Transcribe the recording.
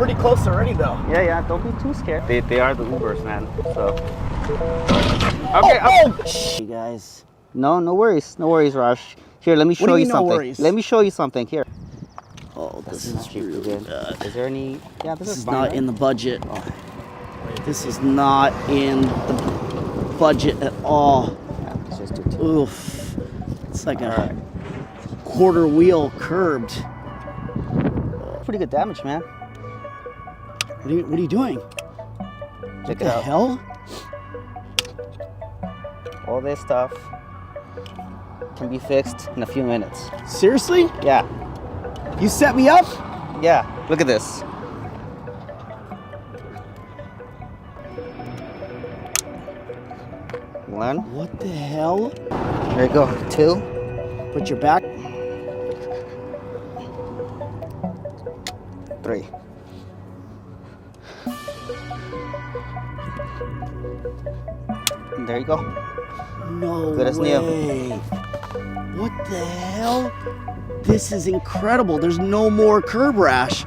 pretty close already, though. Yeah, don't be too scared. They are the Ubers, man, so. Okay, Hey guys. No worries, Raj. Here, let me show you something. Worries? Let me show you something, here. Oh, this is Actually really good. good. Is there any? Yeah, This is fine, not right? in the budget. This is not in the budget at all. Yeah, let's just do 2. Oof. It's like a quarter wheel curbed. Pretty good damage, man. What are you doing? Check What it the out. hell? All this stuff can be fixed in a few minutes. Seriously? Yeah, You set me up? yeah. Look at this. One. What the hell? There you go. 2, Put your back. 3. And there you go. No Good as new. way. What the hell? This is incredible. There's no more curb rash.